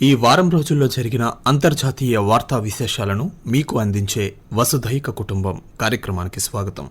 ఈ వారం రోజుల్లో జరిగిన అంతర్జాతీయ వార్తా విశేషాలను మీకు అందించే వసుధైక కుటుంబం కార్యక్రమానికి స్వాగతం.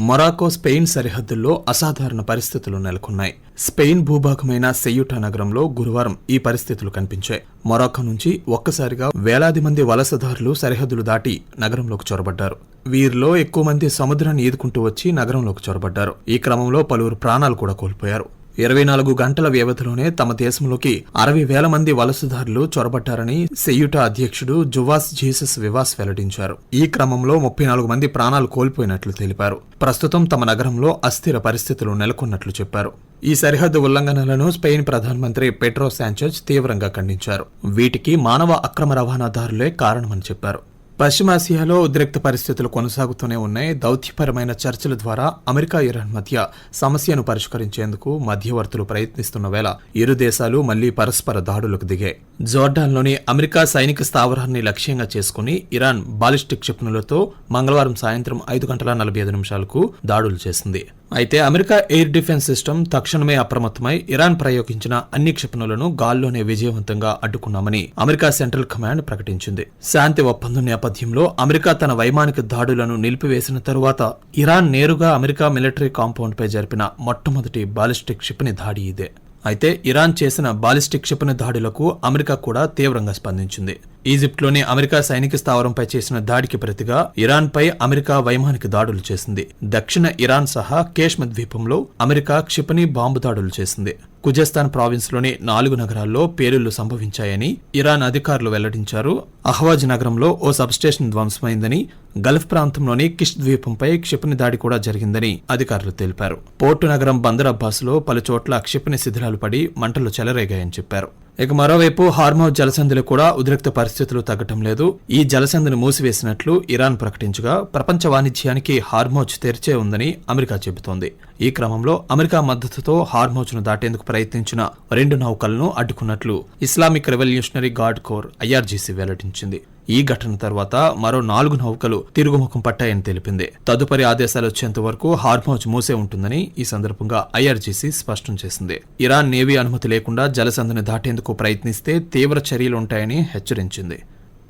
మొరాకో స్పెయిన్ సరిహద్దుల్లో అసాధారణ పరిస్థితులు నెలకొన్నాయి. స్పెయిన్ భూభాగమైన సెయూటా నగరంలో గురువారం ఈ పరిస్థితులు కనిపించాయి. మొరాకో నుంచి ఒక్కసారిగా వేలాది మంది వలసదారులు సరిహద్దులు దాటి నగరంలోకి చొరబడ్డారు. వీరిలో ఎక్కువ మంది సముద్రాన్ని ఈదుకుంటూ వచ్చి నగరంలోకి చొరబడ్డారు. ఈ క్రమంలో పలువురు ప్రాణాలు కూడా కోల్పోయారు. 24 గంటల వ్యవధిలోనే తమ దేశంలోకి 60,000 మంది వలసదారులు చొరబట్టారని సెయూటా అధ్యక్షుడు జువాస్ జీసస్ వివాస్ వెల్లడించారు. ఈ క్రమంలో 34 మంది ప్రాణాలు కోల్పోయినట్లు తెలిపారు. ప్రస్తుతం తమ నగరంలో అస్థిర పరిస్థితులు నెలకొన్నట్లు చెప్పారు. ఈ సరిహద్దు ఉల్లంఘనలను స్పెయిన్ ప్రధానమంత్రి పెడ్రో శాంచెజ్ తీవ్రంగా ఖండించారు. వీటికి మానవ అక్రమ రవాణాదారులే కారణమని చెప్పారు. పశ్చిమాసియాలో ఉద్రిక్త పరిస్థితులు కొనసాగుతూనే ఉన్నాయి. దౌత్యపరమైన చర్చల ద్వారా అమెరికా ఇరాన్ మధ్య సమస్యను పరిష్కరించేందుకు మధ్యవర్తులు ప్రయత్నిస్తున్న వేళ ఇరు దేశాలు మళ్లీ పరస్పర దాడులకు దిగాయి. జోర్డాన్లోని అమెరికా సైనిక స్థావరాన్ని లక్ష్యంగా చేసుకుని ఇరాన్ బాలిస్టిక్ క్షిపణులతో మంగళవారం సాయంత్రం 5:45 దాడులు చేసింది. అయితే అమెరికా ఎయిర్ డిఫెన్స్ సిస్టమ్ తక్షణమే అప్రమత్తమై ఇరాన్ ప్రయోగించిన అన్ని క్షిపణులను గాల్లోనే విజయవంతంగా అడ్డుకున్నామని అమెరికా సెంట్రల్ కమాండ్ ప్రకటించింది. శాంతి ఒప్పందం నేపథ్యంలో అమెరికా తన వైమానిక దాడులను నిలిపివేసిన తరువాత ఇరాన్ నేరుగా అమెరికా మిలిటరీ కాంపౌండ్ పై జరిపిన మొట్టమొదటి బాలిస్టిక్ క్షిపణి దాడి ఇదే. అయితే ఇరాన్ చేసిన బాలిస్టిక్ క్షిపణి దాడులకు అమెరికా కూడా తీవ్రంగా స్పందించింది. ఈజిప్ట్లోని అమెరికా సైనిక స్థావరంపై చేసిన దాడికి ప్రతిగా ఇరాన్పై అమెరికా వైమానిక దాడులు చేసింది. దక్షిణ ఇరాన్ సహా కేష్మ ద్వీపంలో అమెరికా క్షిపణి బాంబు దాడులు చేసింది. ఖుజెస్తాన్ ప్రావిన్స్లోని 4 నగరాల్లో పేలుళ్లు సంభవించాయని ఇరాన్ అధికారులు వెల్లడించారు. అహ్వాజ్ నగరంలో ఓ సబ్స్టేషన్ ధ్వంసమైందని, గల్ఫ్ ప్రాంతంలోని కిష్ ద్వీపంపై క్షిపణి దాడి కూడా జరిగిందని అధికారులు తెలిపారు. పోర్టు నగరం బందర్ అబ్బాస్లో పలుచోట్ల క్షిపణి శిథిలాలు పడి మంటలు చెలరేగాయని చెప్పారు. ఇక మరోవైపు హార్మౌజ్ జలసంధిలో కూడా ఉద్రిక్త పరిస్థితులు తగ్గటం లేదు. ఈ జలసంధిని మూసివేసినట్లు ఇరాన్ ప్రకటించగా ప్రపంచ వాణిజ్యానికి హార్మౌజ్ తెరిచే ఉందని అమెరికా చెబుతోంది. ఈ క్రమంలో అమెరికా మద్దతుతో హార్మౌజ్ను దాటేందుకు ప్రయత్నించిన 2 నౌకలను అడ్డుకున్నట్లు Islamic Revolutionary Guard Corps IRGC వెల్లడించింది. ఈ ఘటన తర్వాత మరో 4 నౌకలు తిరుగుముఖం పట్టాయని తెలిపింది. తదుపరి ఆదేశాలు వచ్చేంత వరకు హార్మౌజ్ మూసే ఉంటుందని ఈ సందర్భంగా IRGC స్పష్టం చేసింది. ఇరాన్ నేవీ అనుమతి లేకుండా జలసంధిని దాటేందుకు ప్రయత్నిస్తే తీవ్ర చర్యలుంటాయని హెచ్చరించింది.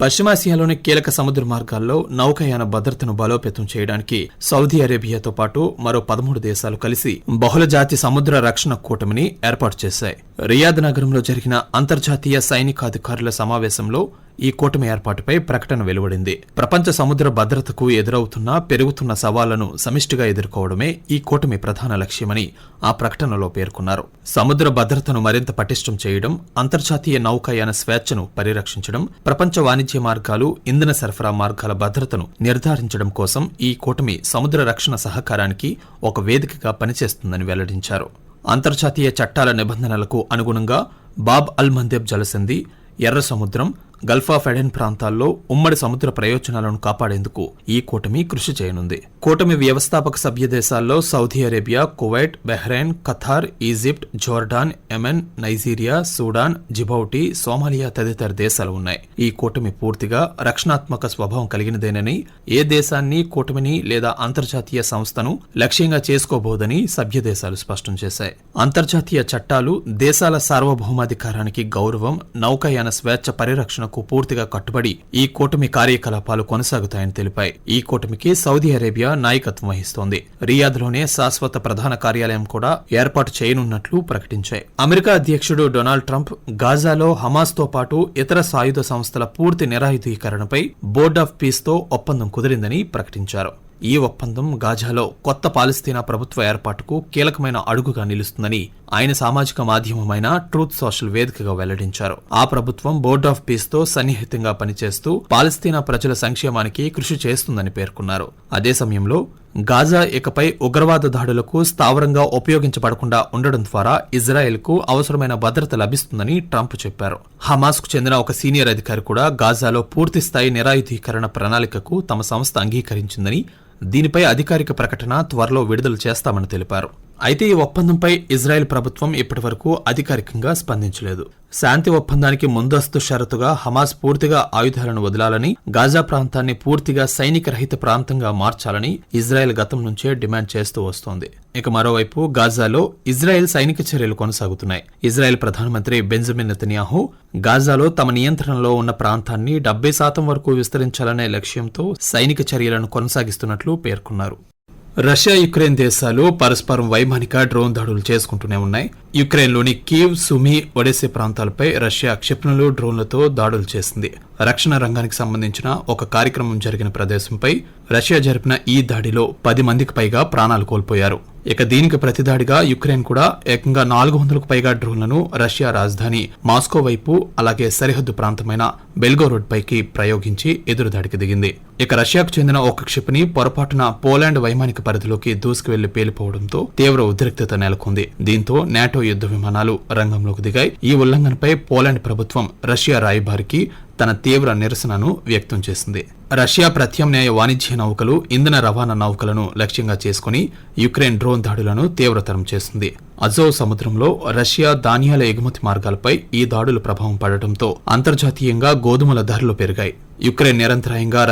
పశ్చిమాసియాలోని కీలక సముద్ర మార్గాల్లో నౌకాయాన భద్రతను బలోపేతం చేయడానికి సౌదీ అరేబియాతో పాటు మరో 13 దేశాలు కలిసి బహుళజాతి సముద్ర రక్షణ కూటమిని ఏర్పాటు చేశాయి. రియాద్ నగరంలో జరిగిన అంతర్జాతీయ సైనికాధికారుల సమావేశంలో ఈ కూటమి ఏర్పాటుపై ప్రకటన వెలువడింది. ప్రపంచ సముద్ర భద్రతకు ఎదురవుతున్న పెరుగుతున్న సవాళ్లను సమిష్టిగా ఎదుర్కోవడమే ఈ కూటమి ప్రధాన లక్ష్యమని ఆ ప్రకటనలో పేర్కొన్నారు. సముద్ర భద్రతను మరింత పటిష్టం చేయడం, అంతర్జాతీయ నౌకాయాన స్వేచ్ఛను పరిరక్షించడం, ప్రపంచ వాణిజ్య మార్గాలు, ఇంధన సరఫరా మార్గాల భద్రతను నిర్ధారించడం కోసం ఈ కూటమి సముద్ర రక్షణ సహకారానికి ఒక వేదికగా పనిచేస్తుందని వెల్లడించారు. అంతర్జాతీయ చట్టాల నిబంధనలకు అనుగుణంగా బాబ్ అల్ మందేబ్ జలసంధి, ఎర్ర సముద్రం, గల్ఫ్ ఆఫ్ ఎడెన్ ప్రాంతాల్లో ఉమ్మడి సముద్ర ప్రయోజనాలను కాపాడేందుకు ఈ కూటమి కృషి చేయనుంది. కూటమి వ్యవస్థాపక సభ్య దేశాల్లో Saudi Arabia, Kuwait, Bahrain, Qatar, Egypt, Jordan, Yemen, Nigeria, Sudan, Djibouti, Somalia తదితర దేశాలు ఉన్నాయి. ఈ కూటమి పూర్తిగా రక్షణాత్మక స్వభావం కలిగినదేనని, ఏ దేశాన్ని, కూటమిని లేదా అంతర్జాతీయ సంస్థను లక్ష్యంగా చేసుకోబోదని సభ్య దేశాలు స్పష్టం చేశాయి. అంతర్జాతీయ చట్టాలు, దేశాల సార్వభౌమాధికారానికి గౌరవం, నౌకాయాన స్వేచ్ఛ పరిరక్షణ పూర్తిగా కట్టుబడి ఈ కూటమి కార్యకలాపాలు కొనసాగుతాయని తెలిపాయి. ఈ కూటమికి సౌదీ అరేబియా నాయకత్వం వహిస్తోంది. రియాద్లోనే శాశ్వత ప్రధాన కార్యాలయం కూడా ఏర్పాటు చేయనున్నట్లు ప్రకటించాయి. అమెరికా అధ్యక్షుడు డొనాల్డ్ ట్రంప్ గాజాలో హమాస్తో పాటు ఇతర సాయుధ సంస్థల పూర్తి నిరాయుధీకరణపై బోర్డ్ ఆఫ్ పీస్తో ఒప్పందం కుదిరిందని ప్రకటించారు. ఈ ఒప్పందం గాజాలో కొత్త పాలస్తీనా ప్రభుత్వ ఏర్పాటుకు కీలకమైన అడుగుగా నిలుస్తుందని ఆయన సామాజిక మాధ్యమమైన ట్రూత్ సోషల్ వేదికగా వెల్లడించారు. ఆ ప్రభుత్వం బోర్డ్ ఆఫ్ పీస్ తో సన్నిహితంగా పనిచేస్తూ పాలస్తీనా ప్రజల సంక్షేమానికి కృషి చేస్తుందని పేర్కొన్నారు. అదే సమయంలో గాజా ఇకపై ఉగ్రవాద దాడులకు స్థావరంగా ఉపయోగించబడకుండా ఉండడం ద్వారా ఇజ్రాయెల్కు అవసరమైన భద్రత లభిస్తుందని ట్రంప్ చెప్పారు. హమాస్కు చెందిన ఒక సీనియర్ అధికారి కూడా గాజాలో పూర్తిస్థాయి నిరాయుధీకరణ ప్రణాళికకు తమ సంస్థ అంగీకరించిందని, దీనిపై అధికారిక ప్రకటన త్వరలో విడుదల చేస్తామని తెలిపారు. అయితే ఈ ఒప్పందంపై ఇజ్రాయెల్ ప్రభుత్వం ఇప్పటివరకు అధికారికంగా స్పందించలేదు. శాంతి ఒప్పందానికి ముందస్తు షరతుగా హమాస్ పూర్తిగా ఆయుధాలను వదలాలని, గాజా ప్రాంతాన్ని పూర్తిగా సైనిక రహిత ప్రాంతంగా మార్చాలని ఇజ్రాయెల్ గతం నుంచే డిమాండ్ చేస్తూ వస్తోంది. ఇక మరోవైపు గాజాలో ఇజ్రాయెల్ సైనిక చర్యలు కొనసాగుతున్నాయి. ఇజ్రాయెల్ ప్రధానమంత్రి బెంజమిన్ నెతన్యాహు గాజాలో తమ నియంత్రణలో ఉన్న ప్రాంతాన్ని 70% వరకు విస్తరించాలనే లక్ష్యంతో సైనిక చర్యలను కొనసాగిస్తున్నట్లు పేర్కొన్నారు. రష్యా, యుక్రెయిన్ దేశాలు పరస్పరం వైమానిక డ్రోన్ దాడులు చేసుకుంటూనే ఉన్నాయి. యుక్రెయిన్లోని కీవ్, సుమీ, ఒడెసే ప్రాంతాలపై రష్యా క్షిపణులు, డ్రోన్లతో దాడులు చేసింది. రక్షణ రంగానికి సంబంధించిన ఒక కార్యక్రమం జరిగిన ప్రదేశంపై రష్యా జరిపిన ఈ దాడిలో 10 మందికి పైగా ప్రాణాలు కోల్పోయారు. ఇక దీనికి ప్రతిదాడిగా యుక్రెయిన్ కూడా ఏకంగా 400కు పైగా డ్రోన్లను రష్యా రాజధాని మాస్కో వైపు, అలాగే సరిహద్దు ప్రాంతమైన బెల్గోరోడ్ పైకి ప్రయోగించి ఎదురుదాడికి దిగింది. ఇక రష్యాకు చెందిన ఒక క్షిపణి పొరపాటున పోలాండ్ వైమానిక పరిధిలోకి దూసుకువెళ్లి పేలిపోవడంతో తీవ్ర ఉద్రిక్తత నెలకొంది. దీంతో నాటో యుద్ధ విమానాలు రంగంలోకి దిగాయి. ఈ ఉల్లంఘనపై పోలాండ్ ప్రభుత్వం రష్యా రాయబారికి తన తీవ్ర నిరసనను వ్యక్తం చేసింది. రష్యా ప్రత్యామ్నాయ వాణిజ్య నౌకలు, ఇంధన రవాణా నౌకలను లక్ష్యంగా చేసుకుని యుక్రెయిన్ డ్రోన్ దాడులను తీవ్రతరం చేసింది. అజోవ్ సముద్రంలో రష్యా ధాన్యాల ఎగుమతి మార్గాలపై ఈ దాడుల ప్రభావం పడటంతో అంతర్జాతీయంగా గోధుమల ధరలు పెరిగాయి. యుక్రెయిన్ నిరంతరాయంగా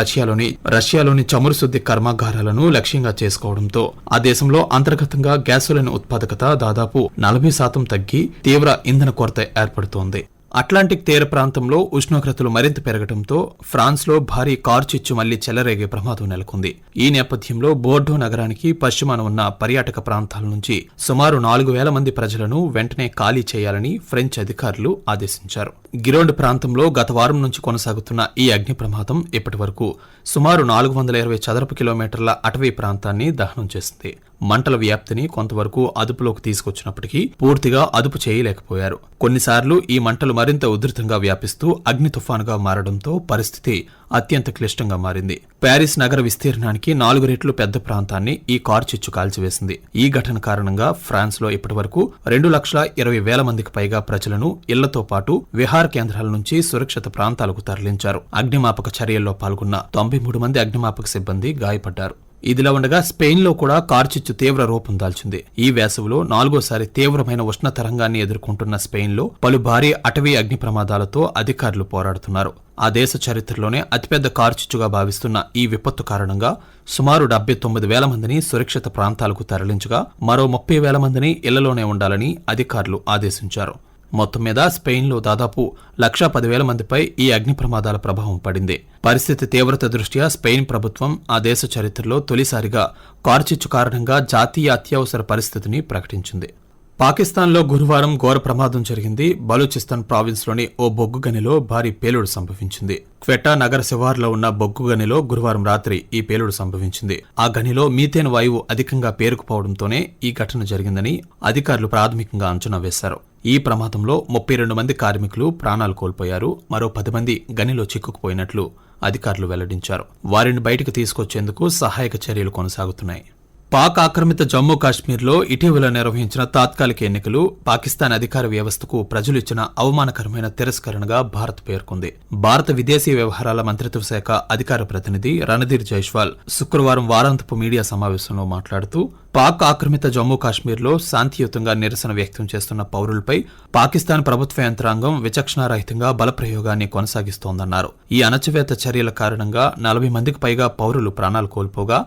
రష్యాలోని చమురు శుద్ధి కర్మాగారాలను లక్ష్యంగా చేసుకోవడంతో ఆ దేశంలో అంతర్గతంగా గ్యాసోలిన్ ఉత్పాదకత దాదాపు 40% తగ్గి తీవ్ర ఇంధన కొరత ఏర్పడుతోంది. అట్లాంటిక్ తీర ప్రాంతంలో ఉష్ణోగ్రతలు మరింత పెరగడంతో ఫ్రాన్స్లో భారీ కార్చిచ్చు మళ్లీ చెలరేగే ప్రమాదం నెలకొంది. ఈ నేపథ్యంలో బోర్డో నగరానికి పశ్చిమాన ఉన్న పర్యాటక ప్రాంతాల నుంచి సుమారు 4,000 మంది ప్రజలను వెంటనే ఖాళీ చేయాలని ఫ్రెంచ్ అధికారులు ఆదేశించారు. గిరోండ్ ప్రాంతంలో గత వారం నుంచి కొనసాగుతున్న ఈ అగ్ని ప్రమాదం ఇప్పటి వరకు సుమారు 420 చదరపు కిలోమీటర్ల అటవీ ప్రాంతాన్ని దహనం చేసింది. మంటల వ్యాప్తిని కొంతవరకు అదుపులోకి తీసుకొచ్చినప్పటికీ పూర్తిగా అదుపు చేయలేకపోయారు. కొన్నిసార్లు ఈ మంటలు మరింత ఉధృతంగా వ్యాపిస్తూ అగ్ని తుఫానుగా మారడంతో పరిస్థితి అత్యంత క్లిష్టంగా మారింది. ప్యారిస్ నగర విస్తీర్ణానికి 4 రెట్లు పెద్ద ప్రాంతాన్ని ఈ కార్చిచ్చు కాల్చివేసింది. ఈ ఘటన కారణంగా ఫ్రాన్స్ లో ఇప్పటివరకు 2,20,000 మందికి పైగా ప్రజలను ఇళ్లతో పాటు విహార కేంద్రాల నుంచి సురక్షిత ప్రాంతాలకు తరలించారు. అగ్నిమాపక చర్యల్లో పాల్గొన్న 93 మంది అగ్నిమాపక సిబ్బంది గాయపడ్డారు. ఇదిలా ఉండగా స్పెయిన్లో కూడా కార్చిచ్చు తీవ్ర రూపం దాల్చింది. ఈ వేసవిలో 4వసారి తీవ్రమైన ఉష్ణ తరంగాన్ని ఎదుర్కొంటున్న స్పెయిన్లో పలు భారీ అటవీ అగ్ని ప్రమాదాలతో అధికారులు పోరాడుతున్నారు. ఆ దేశ చరిత్రలోనే అతిపెద్ద కార్చిచ్చుగా భావిస్తున్న ఈ విపత్తు కారణంగా సుమారు 79,000 మందిని సురక్షిత ప్రాంతాలకు తరలించగా మరో 30,000 మందిని ఇళ్లలోనే ఉండాలని అధికారులు ఆదేశించారు. మొత్తం మీద స్పెయిన్లో దాదాపు 110,000 మందిపై ఈ అగ్ని ప్రమాదాల ప్రభావం పడింది. పరిస్థితి తీవ్రత దృష్ట్యా స్పెయిన్ ప్రభుత్వం ఆ దేశ చరిత్రలో తొలిసారిగా కార్చిచ్చు కారణంగా జాతీయ అత్యవసర పరిస్థితిని ప్రకటించింది. పాకిస్తాన్లో గురువారం ఘోర ప్రమాదం జరిగింది. బలూచిస్తాన్ ప్రావిన్స్లోని ఓ బొగ్గు గనిలో భారీ పేలుడు సంభవించింది. క్వెటా నగర శివార్లో ఉన్న బొగ్గు గనిలో గురువారం రాత్రి ఈ పేలుడు సంభవించింది. ఆ గనిలో మీథేన్ వాయువు అధికంగా పేరుకుపోవడంతోనే ఈ ఘటన జరిగిందని అధికారులు ప్రాథమికంగా అంచనా వేశారు. ఈ ప్రమాదంలో 32 మంది కార్మికులు ప్రాణాలు కోల్పోయారు. మరో 10 మంది గనిలో చిక్కుకుపోయినట్లు అధికారులు వెల్లడించారు. వారిని బయటకు తీసుకొచ్చేందుకు సహాయక చర్యలు కొనసాగుతున్నాయి. పాక్ ఆక్రమిత జమ్మూ కాశ్మీర్లో ఇటీవల నిర్వహించిన తాత్కాలిక ఎన్నికలు పాకిస్తాన్ అధికార వ్యవస్థకు ప్రజలు ఇచ్చిన అవమానకరమైన తిరస్కరణగా భారత్ పేర్కొంది. భారత విదేశీ వ్యవహారాల మంత్రిత్వ శాఖ అధికార ప్రతినిధి రణధీర్ జైస్వాల్ శుక్రవారం వారాంతపు మీడియా సమావేశంలో మాట్లాడుతూ పాక్ ఆక్రమిత జమ్మూ కాశ్మీర్లో శాంతియుతంగా నిరసన వ్యక్తం చేస్తున్న పౌరులపై పాకిస్తాన్ ప్రభుత్వ యంత్రాంగం విచక్షణారహితంగా బలప్రయోగాన్ని కొనసాగిస్తోందన్నారు. ఈ అణచివేత చర్యల కారణంగా 40 మందికి పైగా పౌరులు ప్రాణాలు కోల్పోగా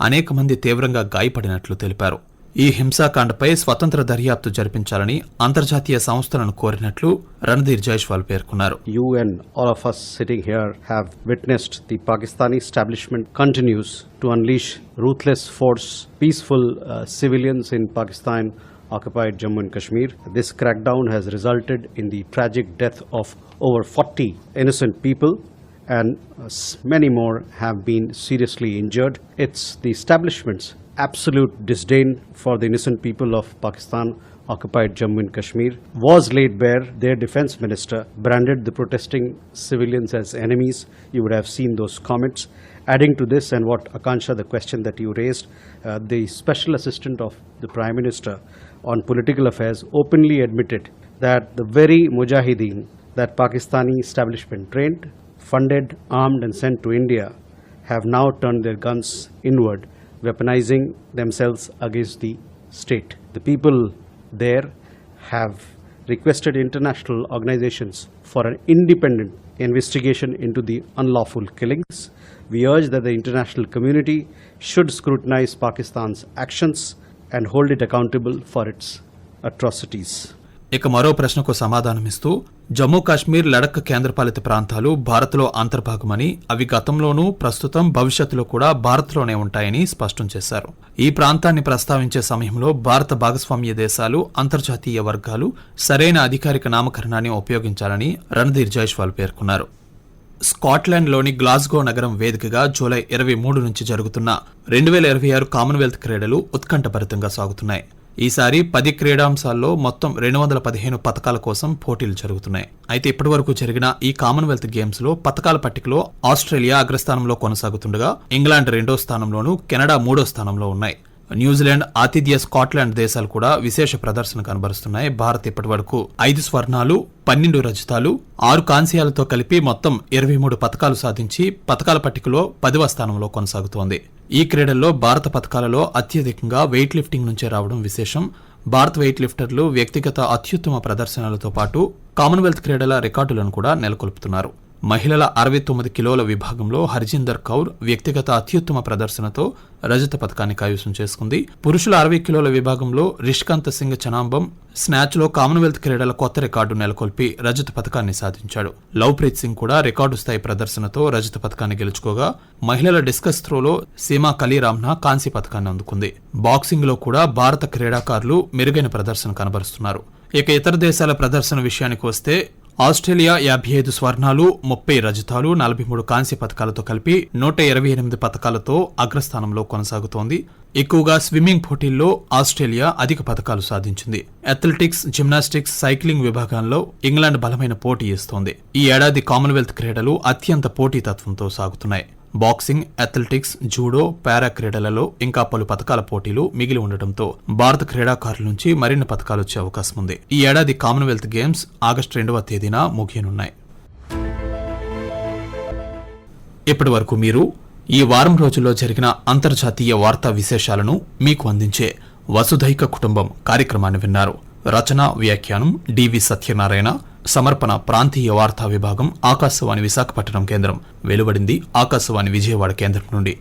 అనేక మంది తీవ్రంగా గాయపడినట్లు తెలిపారు. ఈ హింసాకాండపై స్వతంత్ర దర్యాప్తు జరిపించాలని అంతర్జాతీయ సంస్థలను కోరినట్లు రణధీర్ జైస్వాల్ పేర్కొన్నారు. You and all of us sitting here have witnessed the Pakistani establishment continues to unleash ruthless force, peaceful civilians in Pakistan occupied Jammu and Kashmir. This crackdown has resulted in the tragic death of over 40 innocent people and many more have been seriously injured. It's the establishment's absolute disdain for the innocent people of Pakistan occupied Jammu and Kashmir was laid bare. Their defense minister branded the protesting civilians as enemies. You would have seen those comments. Adding to this, and what Akansha, the question that you raised, the special assistant of the Prime Minister on political affairs openly admitted that the very mujahideen that Pakistani establishment trained, funded, armed and sent to India have now turned their guns inward, weaponizing themselves against the state. The people there have requested international organizations for an independent investigation into the unlawful killings. We urge that the international community should scrutinize Pakistan's actions and hold it accountable for its atrocities. ఇక మరో ప్రశ్నకు సమాధానమిస్తూ జమ్మూ కాశ్మీర్ లడఖ్ కేంద్రపాలిత ప్రాంతాలు భారత్లో అంతర్భాగమని అవి గతంలోనూ ప్రస్తుతం భవిష్యత్తులో కూడా భారత్లోనే ఉంటాయని స్పష్టం చేశారు. ఈ ప్రాంతాన్ని ప్రస్తావించే సమయంలో భారత భాగస్వామ్య దేశాలు అంతర్జాతీయ వర్గాలు సరైన అధికారిక నామకరణాన్ని ఉపయోగించాలని రణధీర్ జైస్వాల్ పేర్కొన్నారు. స్కాట్లాండ్లోని గ్లాస్గో నగరం వేదికగా జూలై 23 నుంచి జరుగుతున్న 2026 కామన్వెల్త్ క్రీడలు ఉత్కంఠభరితంగా సాగుతున్నాయి. ఈసారి 10 క్రీడాంశాల్లో మొత్తం 215 పతకాల కోసం పోటీలు జరుగుతున్నాయి. అయితే ఇప్పటివరకు జరిగిన ఈ కామన్వెల్త్ గేమ్స్ లో పతకాల పట్టికలో ఆస్ట్రేలియా అగ్రస్థానంలో కొనసాగుతుండగా ఇంగ్లాండ్ 2వ స్థానంలోనూ కెనడా 3వ స్థానంలో ఉన్నాయి. న్యూజిలాండ్, ఆతిథ్య స్కాట్లాండ్ దేశాలు కూడా విశేష ప్రదర్శన కనబరుస్తున్నాయి. భారత్ ఇప్పటివరకు 5 స్వర్ణాలు, 12 రజతాలు, 6 కాంస్యాలతో కలిపి మొత్తం 23 పతకాలు సాధించి పతకాల పట్టికలో 10వ స్థానంలో కొనసాగుతోంది. ఈ క్రీడల్లో భారత పతకాలలో అత్యధికంగా వెయిట్ లిఫ్టింగ్ నుంచే రావడం విశేషం. భారత వెయిట్ లిఫ్టర్లు వ్యక్తిగత అత్యుత్తమ ప్రదర్శనలతో పాటు కామన్వెల్త్ క్రీడల రికార్డులను కూడా నెలకొల్పుతున్నారు. మహిళల 69 కిలోల విభాగంలో హర్జిందర్ కౌర్ వ్యక్తిగత అత్యుత్తమ ప్రదర్శనతో రజత పతకాన్ని కైవసం చేసుకుంది. పురుషుల 60 కిలోల విభాగంలో రిష్కాంత్ సింగ్ చనాంబం స్నాచ్లో కామన్వెల్త్ క్రీడల కొత్త రికార్డు నెలకొల్పి రజత పతకాన్ని సాధించాడు. లవ్ప్రీత్ సింగ్ కూడా రికార్డు స్థాయి ప్రదర్శనతో రజత పతకాన్ని గెలుచుకోగా మహిళల డిస్కస్ త్రోలో సీమా కలీరామ్నా కాంస్య పతకాన్ని అందుకుంది. బాక్సింగ్ లో కూడా భారత క్రీడాకారులు మెరుగైన ప్రదర్శన కనబరుస్తున్నారు. ఇక ఇతర దేశాల ప్రదర్శన విషయానికి వస్తే ఆస్ట్రేలియా 55 స్వర్ణాలు, 30 రజతాలు, 43 కాంస్య పతకాలతో కలిపి 128 పతకాలతో అగ్రస్థానంలో కొనసాగుతోంది. ఎక్కువగా స్విమ్మింగ్ పోటీల్లో ఆస్ట్రేలియా అధిక పతకాలు సాధించింది. అథ్లెటిక్స్, జిమ్నాస్టిక్స్, సైక్లింగ్ విభాగాల్లో ఇంగ్లాండ్ బలమైన పోటీ ఇస్తోంది. ఈ ఏడాది కామన్వెల్త్ క్రీడలు అత్యంత పోటీతత్వంతో సాగుతున్నాయి. బాక్సింగ్, అథ్లెటిక్స్, జూడో, పారా క్రీడలలో ఇంకా పలు పతకాల పోటీలు మిగిలి ఉండటంతో భారత క్రీడాకారుల నుంచి మరిన్ని పతకాలు వచ్చే అవకాశం ఉంది. ఈ ఏడాది కామన్వెల్త్ గేమ్స్ ఆగస్టు 2వ తేదీన ముగియనున్నాయి. ఇప్పటి వరకు మీరు ఈ వారం రోజుల్లో జరిగిన అంతర్జాతీయ వార్తా విశేషాలను మీకు అందించే వసుధైక కుటుంబం కార్యక్రమాన్ని విన్నారు. రచన, వ్యాఖ్యానం డివి సత్యనారాయణ. సమర్పణ ప్రాంతీయ వార్తా విభాగం, ఆకాశవాణి విశాఖపట్నం కేంద్రం. వెలువడింది ఆకాశవాణి విజయవాడ కేంద్రం నుండి.